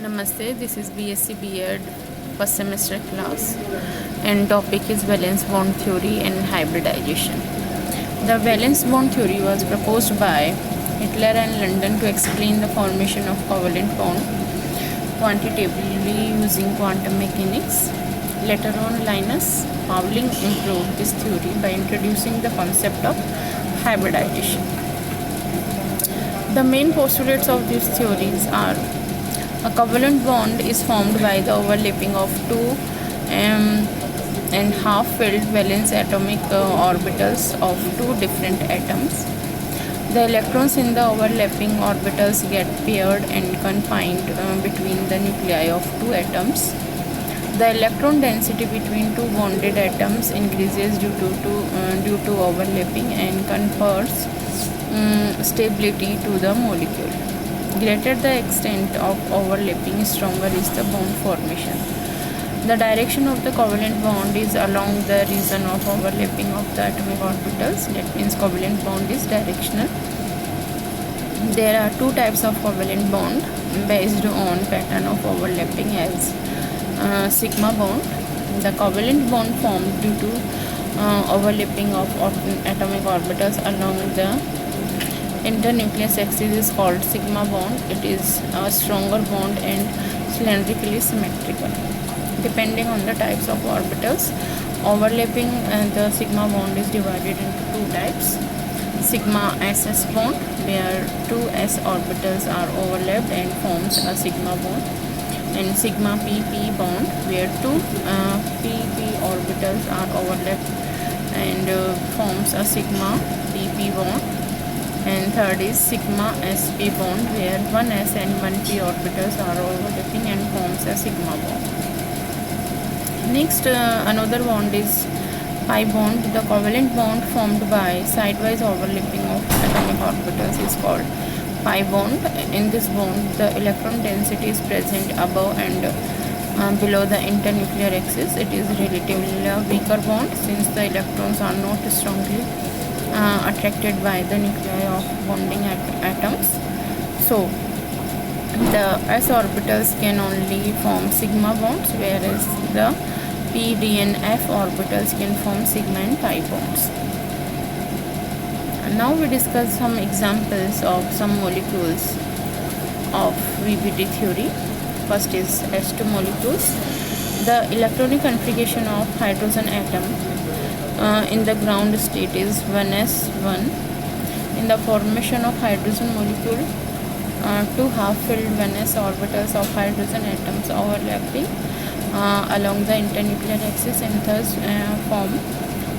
Namaste, this is BSc B.Ed first semester class and topic is valence bond theory and hybridization. The valence bond theory was proposed by Hitler and London to explain the formation of covalent bond quantitatively using quantum mechanics. Later on, Linus Pauling improved this theory by introducing the concept of hybridization. The main postulates of these theories are: a covalent bond is formed by the overlapping of two and half filled valence atomic orbitals of two different atoms. The electrons in the overlapping orbitals get paired and confined between the nuclei of two atoms. The electron density between two bonded atoms increases due to overlapping and confers stability to the molecule. Greater the extent of overlapping, stronger is the bond formation. The direction of the covalent bond is along the region of overlapping of the atomic orbitals. That means covalent bond is directional. There are two types of covalent bond based on pattern of overlapping as sigma bond. The covalent bond formed due to overlapping of atomic orbitals along the internucleus axis is called sigma bond. It is a stronger bond and cylindrically symmetrical. Depending on the types of orbitals overlapping, the sigma bond is divided into two types: sigma SS bond, where two s orbitals are overlapped and forms a sigma bond, and sigma pp bond, where two pp orbitals are overlapped and forms a sigma pp bond. And third is sigma sp bond, where one s and one p orbitals are overlapping and forms a sigma bond. Next, another bond is pi bond. The covalent bond formed by sidewise overlapping of atomic orbitals is called pi bond. In this bond, the electron density is present above and below the internuclear axis. It is relatively a weaker bond since the electrons are not strongly attracted by the nuclei of bonding atoms. So the s orbitals can only form sigma bonds, whereas the p, d and f orbitals can form sigma and pi bonds. And now we discuss some examples of some molecules of VBT theory. First is S2 molecules. The electronic configuration of hydrogen atom in the ground state is 1s1. In the formation of hydrogen molecule, two half-filled 1s orbitals of hydrogen atoms overlapping along the internuclear axis and thus form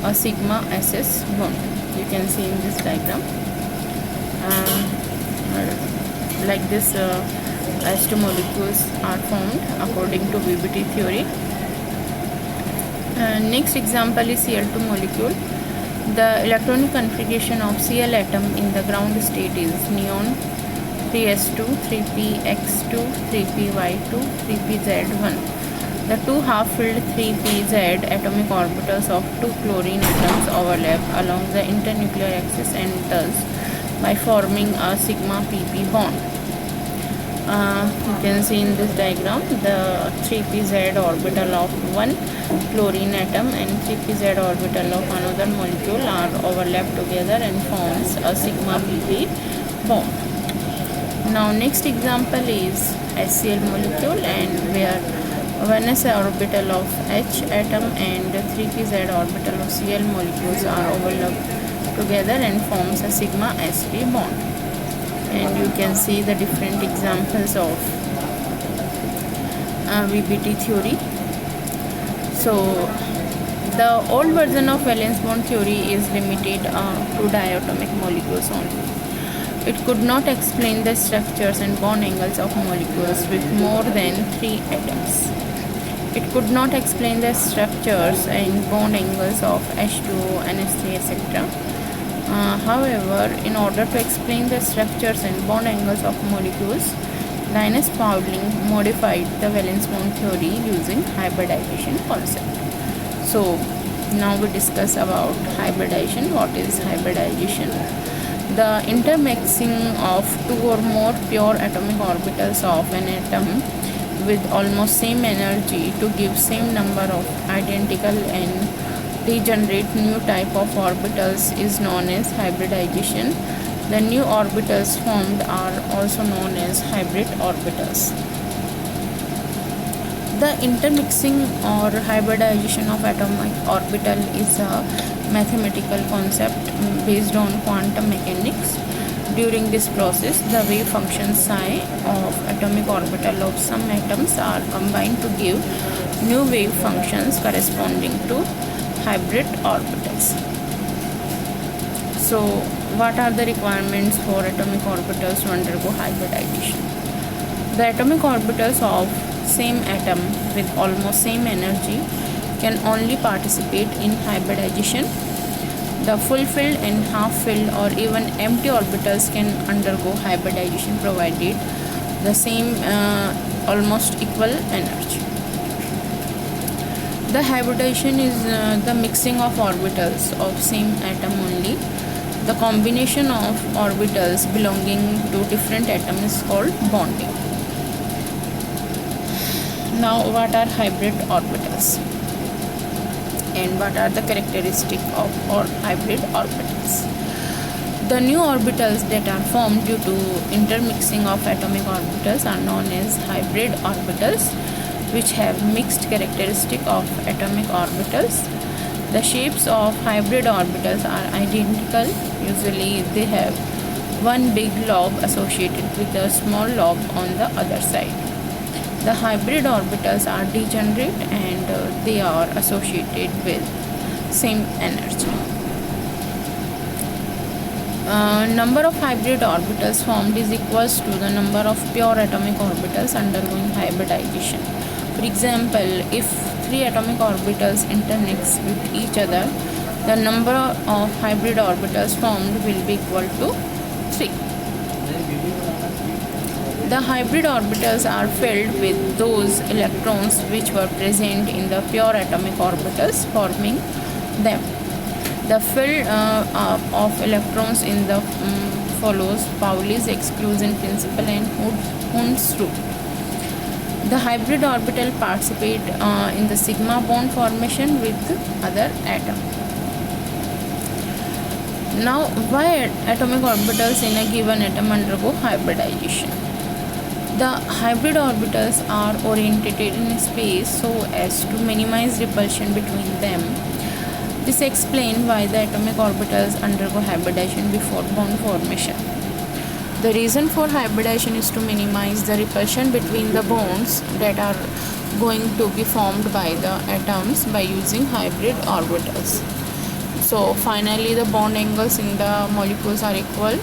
a sigma SS bond. You can see in this diagram. Like this, S2 molecules are formed according to VBT theory. Next example is Cl2 molecule. The electronic configuration of Cl atom in the ground state is neon 3s2, 3px2, 3py2, 3pz1. The two half-filled 3pz atomic orbitals of two chlorine atoms overlap along the internuclear axis and thus by forming a sigma pp bond. You can see in this diagram the 3pz orbital of one chlorine atom and 3pz orbital of another molecule are overlapped together and forms a sigma pp bond. Now next example is HCl molecule, and where 1s orbital of H atom and 3pz orbital of Cl molecules are overlapped together and forms a sigma sp bond. And you can see the different examples of VBT theory. So the old version of valence bond theory is limited to diatomic molecules only. It could not explain the structures and bond angles of molecules with more than 3 atoms. It could not explain the structures and bond angles of H2O, NH3, etc. However, in order to explain the structures and bond angles of molecules, Linus Pauling modified the valence bond theory using hybridization concept. So now we discuss about hybridization. What is hybridization? The intermixing of two or more pure atomic orbitals of an atom with almost same energy to give same number of identical and degenerate new type of orbitals is known as hybridization. The new orbitals formed are also known as hybrid orbitals. The intermixing or hybridization of atomic orbital is a mathematical concept based on quantum mechanics. During this process, the wave function psi of atomic orbital of some atoms are combined to give new wave functions corresponding to hybrid orbitals. So, what are the requirements for atomic orbitals to undergo hybridization? The atomic orbitals of same atom with almost same energy can only participate in hybridization. The full-filled and half-filled or even empty orbitals can undergo hybridization provided the same almost equal energy. The hybridization is the mixing of orbitals of same atom only. The combination of orbitals belonging to different atoms is called bonding. Now, what are hybrid orbitals and what are the characteristics of hybrid orbitals? The new orbitals that are formed due to intermixing of atomic orbitals are known as hybrid orbitals, which have mixed characteristics of atomic orbitals. The shapes of hybrid orbitals are identical. Usually they have one big lobe associated with a small lobe on the other side. The hybrid orbitals are degenerate and they are associated with same energy. Number of hybrid orbitals formed is equals to the number of pure atomic orbitals undergoing hybridization. For example, if 3 atomic orbitals intermix with each other, the number of hybrid orbitals formed will be equal to 3. The hybrid orbitals are filled with those electrons which were present in the pure atomic orbitals, forming them. The fill of electrons in the follows Pauli's exclusion principle and Hund's rule. The hybrid orbital participate in the sigma bond formation with other atom. Now, why atomic orbitals in a given atom undergo hybridization? The hybrid orbitals are orientated in space so as to minimize repulsion between them. This explains why the atomic orbitals undergo hybridization before bond formation. The reason for hybridization is to minimize the repulsion between the bonds that are going to be formed by the atoms by using hybrid orbitals. So finally the bond angles in the molecules are equal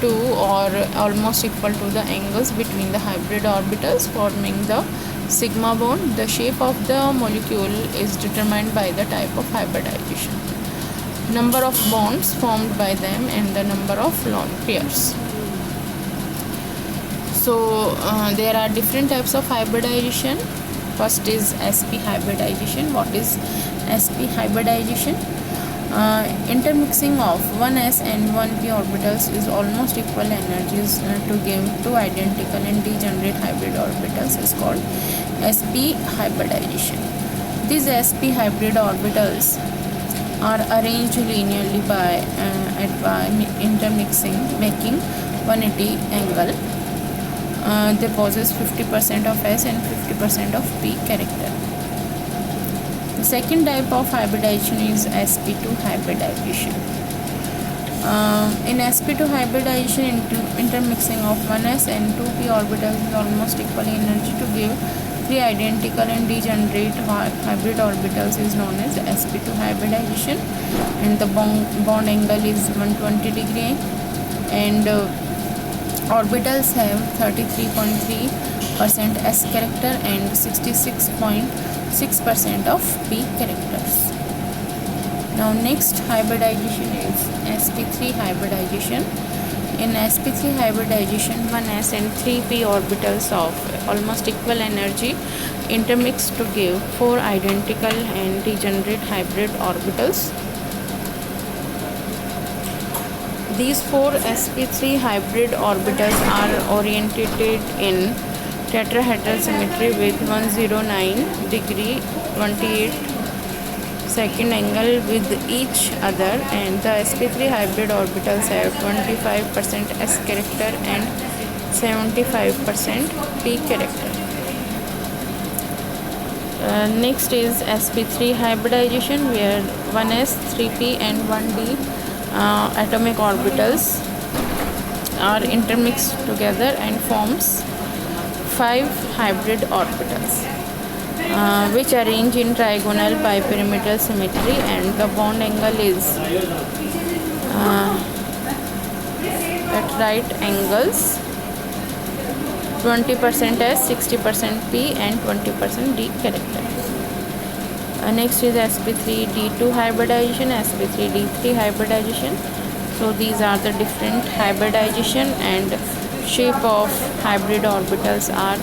to or almost equal to the angles between the hybrid orbitals, forming the sigma bond. The shape of the molecule is determined by the type of hybridization, number of bonds formed by them, and the number of lone pairs. So there are different types of hybridization. First is sp hybridization. What is sp hybridization? Intermixing of 1s and 1p orbitals is almost equal energies to give 2 identical and degenerate hybrid orbitals is called sp hybridization. These sp hybrid orbitals are arranged linearly by intermixing, making 180 angle. They possess 50% of s and 50% of p character. The second type of hybridization is sp2 hybridization. In sp2 hybridization, intermixing of 1s and 2p orbitals is almost equal energy to give 3 identical and degenerate hybrid orbitals is known as sp2 hybridization, and the bond angle is 120 degree and orbitals have 33.3% s character and 66.6% of p characters. Now next hybridization is sp3 hybridization. In sp3 hybridization, 1s and 3p orbitals of almost equal energy intermix to give 4 identical and degenerate hybrid orbitals. These 4 sp3 hybrid orbitals are orientated in tetrahedral symmetry with 109 degree 28 second angle with each other, and the sp3 hybrid orbitals have 25% s character and 75% p character. Next is sp3 hybridization, where 1s, 3p and 1d atomic orbitals are intermixed together and forms 5 hybrid orbitals, which arrange in trigonal bipyramidal symmetry, and the bond angle is at right angles 20% S, 60% P and 20% D character. Next is sp3 d2 hybridization, sp3 d3 hybridization. So these are the different hybridization and shape of hybrid orbitals are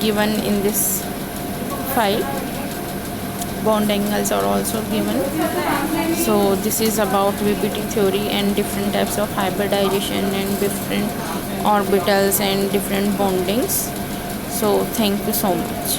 given in this file. Bond angles are also given. So this is about VBT theory and different types of hybridization and different orbitals and different bondings. So thank you so much.